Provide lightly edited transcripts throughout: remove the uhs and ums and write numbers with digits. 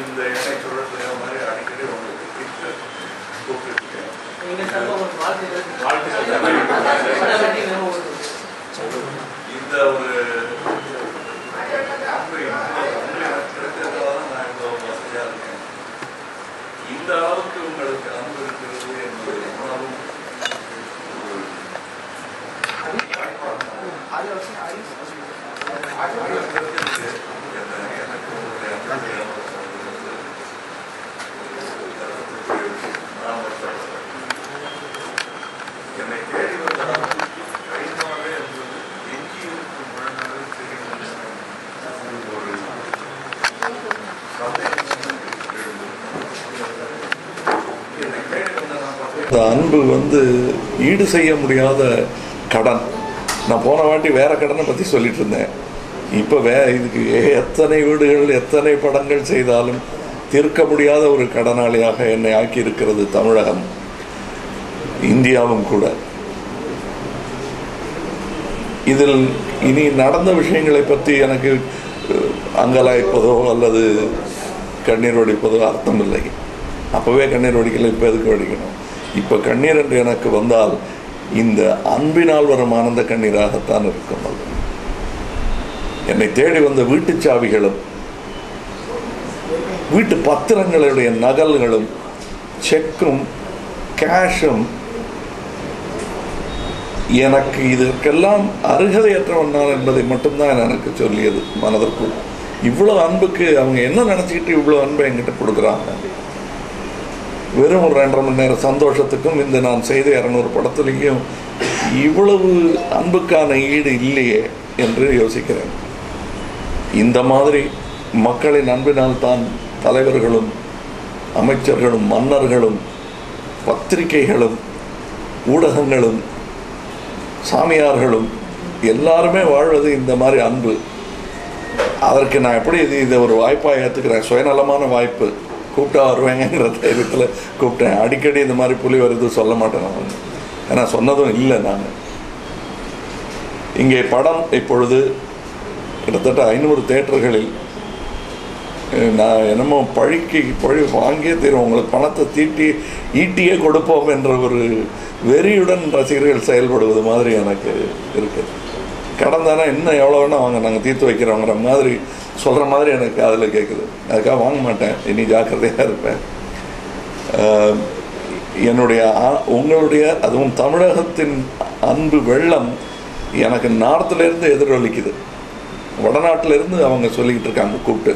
இந்த எண்ணெய் சுழற்ற மாதிரி அடிக்கடி உங்களுக்கு கூப்பிட்டுருக்கேன். இந்த ஒரு வசதியா இருக்கேன். இந்த அளவுக்கு உங்களுக்கு அன்பு இருக்கிறது என்பது எவ்வளவும் என்னை தேடி வந்த கைமாவே என்பது எஞ்சி இருக்கும் குழந்தைகள் தெரியும் ஒரு அன்பு ஈடு செய்ய முடியாத கடன். நான் போன வாட்டி வேற கடனை பற்றி சொல்லிட்டு இருந்தேன். இப்போ இதுக்கு எத்தனை வீடுகள் எத்தனை படங்கள் செய்தாலும் தீர்க்க முடியாத ஒரு கடனாளியாக என்னை ஆக்கி இருக்கிறது தமிழகம், இந்தியாவும் கூட. இதில் இனி நடந்த விஷயங்களை பற்றி எனக்கு அங்கலாய்ப்பதோ அல்லது கண்ணீர் வடிப்பதோ அர்த்தம் இல்லை. அப்போவே கண்ணீர் வடிக்கல, இப்போ எதுக்கு வடிக்கணும்? இப்போ கண்ணீர் என்று எனக்கு வந்தால் இந்த அன்பினால் வரும் ஆனந்த கண்ணீராகத்தான் இருக்கும். அது என்னை தேடி வந்த வீட்டு சாவிகளும் வீட்டு பத்திரங்களுடைய நகல்களும் செக்கும் கேஷும் எனக்கு இதற்கெல்லாம் அருகதையற்றவன் நான் என்பதை மட்டும்தான் எனக்கு சொல்லியது மனதிற்குள். இவ்வளோ அன்புக்கு அவங்க என்ன நினச்சிக்கிட்டு இவ்வளோ அன்பை என்கிட்ட கொடுக்குறாங்க? வெறும் ஒரு 2.5 மணி நேரம் சந்தோஷத்துக்கும் இந்த நான் செய்த 200 படத்துலேயும் இவ்வளவு அன்புக்கான ஈடு இல்லையே என்று யோசிக்கிறேன். இந்த மாதிரி மக்களின் அன்பினால் தான் தலைவர்களும் அமைச்சர்களும் மன்னர்களும் பத்திரிகைகளும் ஊடகங்களும் சாமியார்களும் எல்லாருமே வாழ்வது இந்த மாதிரி அன்பு. அதற்கு நான் எப்படி இதை ஒரு வாய்ப்பாக ஏற்றுக்கிறேன். சுயநலமான வாய்ப்பு, கூப்பிட்டா வருவேங்கிற தைரியத்தில் கூப்பிட்டேன். அடிக்கடி இந்த மாதிரி புலி வருது சொல்ல மாட்டேன் நான், ஏன்னா சொன்னதும் இல்லை. நான் இங்கே படம் இப்பொழுது கிட்டத்தட்ட 500 தியேட்டர்களில் நான் என்னமோ பழி வாங்கியே தீரும், உங்களுக்கு பணத்தை ஈட்டியே கொடுப்போம் என்ற ஒரு வெறியுடன் ரசிகர்கள் செயல்படுவது மாதிரி எனக்கு இருக்குது. கடன் தானே இன்னும் எவ்வளோ வேணால் வாங்க, நாங்கள் தீர்த்து வைக்கிறோங்கிற மாதிரி சொல்கிற மாதிரி எனக்கு அதில் கேட்குது. அதுக்காக வாங்க மாட்டேன், இனி ஜாக்கிரதையாக இருப்பேன். உங்களுடைய அதுவும் தமிழகத்தின் அன்பு வெள்ளம் எனக்கு நார்த்திலேருந்து எதிரொலிக்குது. வடநாட்டிலிருந்து அவங்க சொல்லிக்கிட்டு இருக்காங்க கூப்பிட்டு,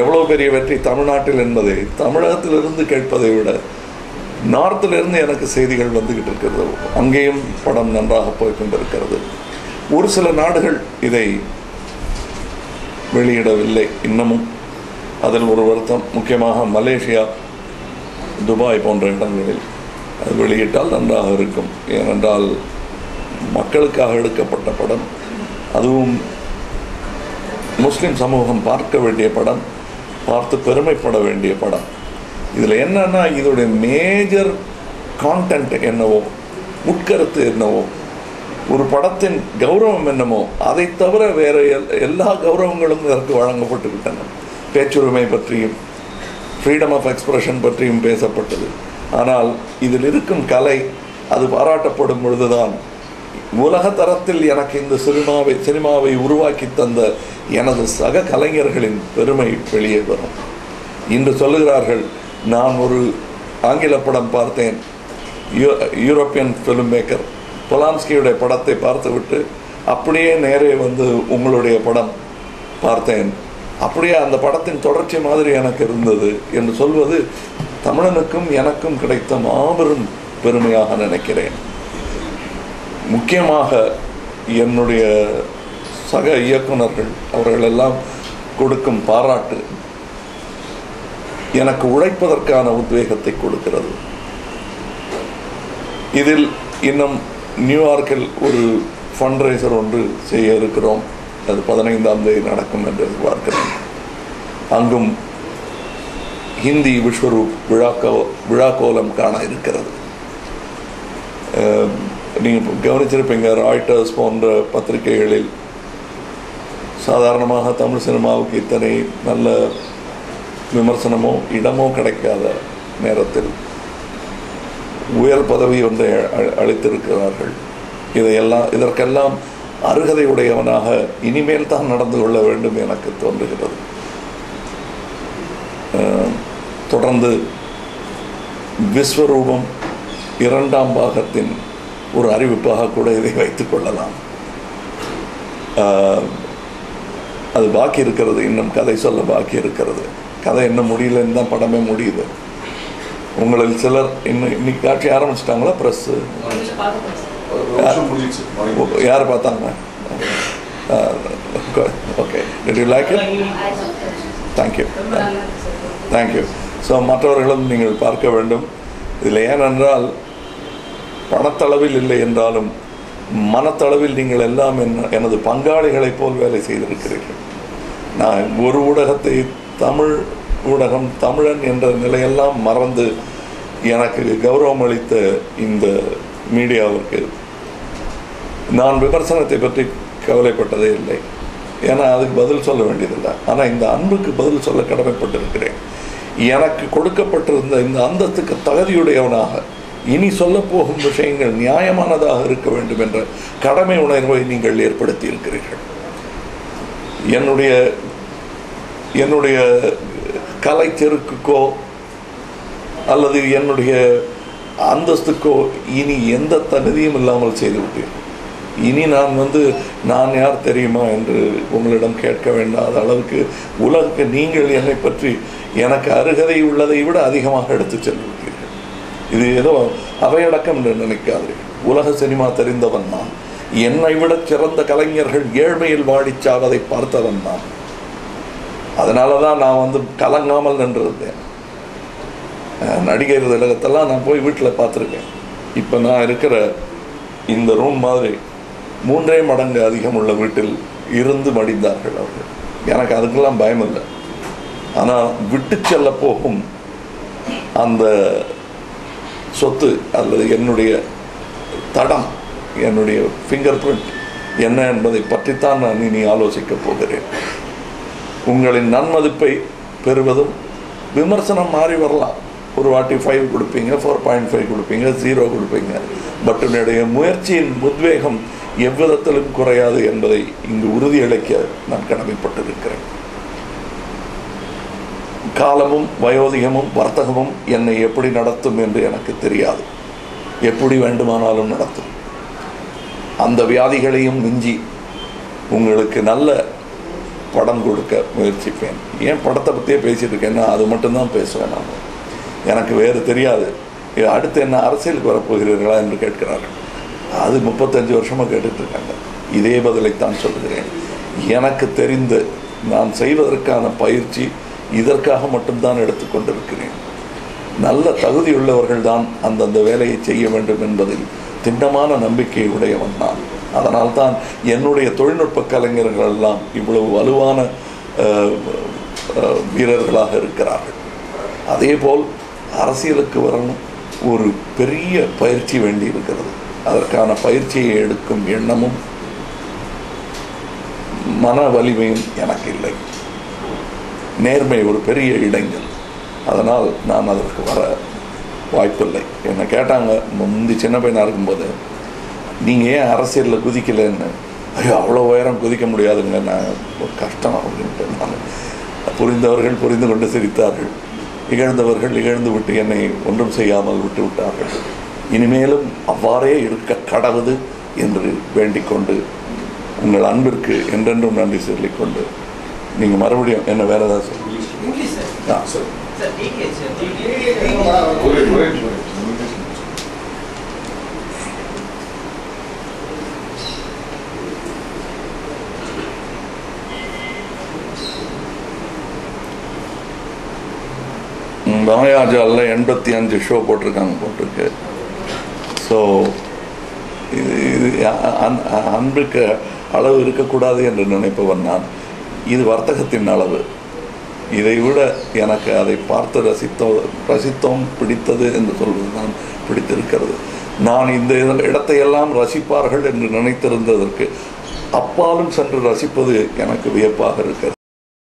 எவ்வளோ பெரிய வெற்றி தமிழ்நாட்டில் என்பதை தமிழகத்திலிருந்து கேட்பதை விட நார்த்திலிருந்து எனக்கு செய்திகள் வந்துக்கிட்டு இருக்கிறது. அங்கேயும் படம் நன்றாக போய்கொண்டிருக்கிறது. ஒரு சில நாடுகள் இதை வெளியிடவில்லை இன்னமும். அதில் ஒரு வருத்தம். முக்கியமாக மலேசியா, துபாய் போன்ற இடங்களில் அது வெளியிட்டால் நன்றாக இருக்கும். ஏனென்றால் மக்களுக்காக எடுக்கப்பட்ட படம், அதுவும் முஸ்லிம் சமூகம் பார்க்க வேண்டிய படம், பார்த்து பெருமைப்பட வேண்டிய படம். இதில் என்னன்னா இதோடைய மேஜர் கான்டென்ட் என்னவோ, உட்கருத்து என்னவோ, ஒரு படத்தின் கௌரவம் என்னமோ, அதை தவிர வேற எல்லா கௌரவங்களும் இதற்கு வழங்கப்பட்டுவிட்டன. பேச்சுரிமை பற்றியும் ஃப்ரீடம் ஆஃப் எக்ஸ்பிரஷன் பற்றியும் பேசப்பட்டது. ஆனால் இதில் இருக்கும் கலை அது பாராட்டப்படும் பொழுதுதான் உலக தரத்தில் எனக்கு இந்த சினிமாவை உருவாக்கி தந்த எனது சக கலைஞர்களின் பெருமை வெளியே வரும். இன்று சொல்லுகிறார்கள், நான் ஒரு ஆங்கில படம் பார்த்தேன், யூரோப்பியன் ஃபிலிம் மேக்கர் பொலான்ஸ்கியுடைய படத்தை பார்த்துவிட்டு அப்படியே நேரே உங்களுடைய படம் பார்த்தேன், அப்படியே அந்த படத்தின் தொடர்ச்சி மாதிரி எனக்கு இருந்தது என்று சொல்வது தமிழனுக்கும் எனக்கும் கிடைத்த மாபெரும் பெருமையாக நினைக்கிறேன். முக்கியமாக என்னுடைய சக இயக்குனர்கள் அவர்களெல்லாம் கொடுக்கும் பாராட்டு எனக்கு உழைப்பதற்கான உத்வேகத்தை கொடுக்கிறது. இதில் இன்னும் நியூயார்க்கில் ஒரு ஃபண்ட்ரைசர் ஒன்று செய்ய இருக்கிறோம். அது 15ஆம் தேதி நடக்கும் என்று எதிர்பார்க்கிறேன். அங்கும் ஹிந்தி விஸ்வரூப் விழா கோலம் காண இருக்கிறது. நீங்கள் கவனிச்சிருப்பீங்க, ராய்ட்டர்ஸ் போன்ற பத்திரிகைகளில் சாதாரணமாக தமிழ் சினிமாவுக்கு இத்தனை நல்ல விமர்சனமோ இடமோ கிடைக்காத நேரத்தில் உயர் பதவி ஒன்றை அளித்திருக்கிறார்கள். இதற்கெல்லாம் அருகதை உடையவனாக இனிமேல் தான் நடந்து கொள்ள வேண்டும் எனக்கு தோன்றுகிறது. தொடர்ந்து விஸ்வரூபம் 2ஆம் பாகத்தின் ஒரு அறிவிப்பாக கூட இதை வைத்துக் கொள்ளலாம். அது பாக்கி இருக்கிறது, இன்னும் கதை சொல்ல பாக்கி இருக்கிறது. கதை என்ன முடியலன்னு தான் படமே முடியுது. உங்களில் சிலர் இன்னைக்கு காட்சி ஆரம்பிச்சிட்டாங்களா? ப்ரெஸ் யார் பார்த்தாங்க? Okay, did you like it? Thank you thank you. So மற்றவர்களும் நீங்கள் பார்க்க வேண்டும். இதில் ஏனென்றால் பணத்தளவில் இல்லை என்றாலும் மனத்தளவில் நீங்கள் எல்லாம் எனது பங்காளிகளைப் போல் வேலை செய்திருக்கிறீர்கள். நான் ஒரு ஊடகத்தை தமிழ் ஊடகம், தமிழன் என்ற நிலையெல்லாம் மறந்து எனக்கு கௌரவம் அளித்த இந்த மீடியாவிற்கு நான் விமர்சனத்தை பற்றி கவலைப்பட்டதே இல்லை. ஏன்னா அதுக்கு பதில் சொல்ல வேண்டியதில்லை. ஆனால் இந்த அன்புக்கு பதில் சொல்ல கடமைப்பட்டிருக்கிறேன். எனக்கு கொடுக்கப்பட்டிருந்த இந்த அந்தத்துக்கு தகுதியுடையவனாக இனி சொல்லப்போகும் விஷயங்கள் நியாயமானதாக இருக்க வேண்டும் என்ற கடமை உணர்வை நீங்கள் ஏற்படுத்தி இருக்கிறீர்கள். என்னுடைய கலை செருக்குக்கோ அல்லது என்னுடைய அந்தஸ்துக்கோ இனி எந்த தகுதியும் இல்லாமல் செய்துவிட்டேன். இனி நான் யார் தெரியுமா என்று உங்களிடம் கேட்க வேண்டாத அளவுக்கு உலகுக்கு நீங்கள் என்னை பற்றி எனக்கு அருகதை உள்ளதை விட அதிகமாக எடுத்துச் செல்வீர்கள். இது ஏதோ அவையடக்கம் என்று நினைக்காதீர்கள். உலக சினிமா தெரிந்தவன் நான். என்னை விட சிறந்த கலைஞர்கள் ஏழ்மையில் வாடிச்சாவதை பார்த்தவன் நான். அதனால தான் நான் கலங்காமல் நின்றிருந்தேன். நடிகர் திலகத்தெல்லாம் நான் போய் வீட்டில் பார்த்துருக்கேன். இப்போ நான் இருக்கிற இந்த ரூம் மாதிரி 3 மடங்கு அதிகம் உள்ள வீட்டில் இருந்து மடிந்தார்கள் அவர்கள். எனக்கு அதுக்கெல்லாம் பயம் இல்லை. ஆனால் விட்டு செல்ல போகும் அந்த சொத்து அல்லது என்னுடைய தடம், என்னுடைய ஃபிங்கர் பிரிண்ட் என்ன என்பதை பற்றித்தான் நான் இனி ஆலோசிக்கப் போகிறேன். உங்களின் நன்மதிப்பை பெறுவதும் விமர்சனம் மாறி வரலாம். ஒரு வாட்டி 5 கொடுப்பீங்க, 4.5 கொடுப்பீங்க, 0 கொடுப்பீங்க. பட் என்னுடைய முயற்சியின் உத்வேகம் எவ்விதத்திலும் குறையாது என்பதை இங்கு உறுதியளிக்க நான் கடமைப்பட்டிருக்கிறேன். காலமும் வயோதிகமும் வர்த்தகமும் என்னை எப்படி நடத்தும் என்று எனக்கு தெரியாது. எப்படி வேண்டுமானாலும் நடத்தும். அந்த வியாதிகளையும் மிஞ்சி உங்களுக்கு நல்ல படம் கொடுக்க முயற்சிப்பேன். ஏன் படத்தை பற்றியே பேசிட்டு இருக்கேன்னா அது மட்டும்தான் பேசுவேன். நான் எனக்கு வேறு தெரியாது. அடுத்து என்ன அரசியலுக்கு வரப்போகிறீர்களா என்று கேட்கிறார்கள். அது 35 வருஷமாக கேட்டுட்ருக்காங்க. இதே பதிலைத்தான் சொல்கிறேன். எனக்கு தெரிந்து நான் செய்வதற்கான பயிற்சி இதற்காக மட்டும்தான் எடுத்துக்கொண்டிருக்கிறேன். நல்ல தகுதியுள்ளவர்கள் தான் அந்தந்த வேலையை செய்ய வேண்டும் என்பதில் திண்ணமான நம்பிக்கை உடையவன் நான். அதனால்தான் என்னுடைய தொழில்நுட்ப கலைஞர்கள் எல்லாம் இவ்வளவு வலுவான வீரர்களாக இருக்கிறார்கள். அதேபோல் அரசியலுக்கு வரணும் ஒரு பெரிய பயிற்சி வேண்டி இருக்கிறது. அதற்கான பயிற்சியை எடுக்கும் எண்ணமும் மன வலிமையும் எனக்கு இல்லை. நேர்மை ஒரு பெரிய இடைஞ்சல். அதனால் நான் அதற்கு வர வாய்ப்பில்லை. என்னை கேட்டாங்க முந்தி சின்ன பையனாக இருக்கும்போது, நீங்கள் ஏன் அரசியலில் குதிக்கலைன்னு. ஐயோ அவ்வளோ உயரம் குதிக்க முடியாதுங்க, நான் கஷ்டம் அப்படின்ட்டு. நான் புரிந்தவர்கள் புரிந்து கொண்டு சிரித்தார்கள். இகழ்ந்தவர்கள் இகழ்ந்து விட்டு என்னை ஒன்றும் செய்யாமல் விட்டு விட்டார்கள். இனிமேலும் அவ்வாறே இருக்க கடவுது என்று வேண்டிக் கொண்டு உங்கள் அன்பிற்கு என்றென்றும் நன்றி சொல்லிக்கொண்டு நீங்கள் மறுபடியும் என்ன வேறு ஏதாவது சொல்லுங்கள். மாயாஜாலில் 85 ஷோ போட்டிருக்கு. ஸோ இது அன்புக்கு அளவு இருக்கக்கூடாது என்று நினைப்பவன் நான். இது வர்த்தகத்தின் அளவு. இதை விட எனக்கு அதை பார்த்து ரசித்தோம் பிடித்தது என்று சொல்வது தான் பிடித்திருக்கிறது. நான் இந்த இடத்தையெல்லாம் ரசிப்பார்கள் என்று நினைத்திருந்ததற்கு அப்பாலும் சென்று ரசிப்பது எனக்கு வியப்பாக இருக்கிறது.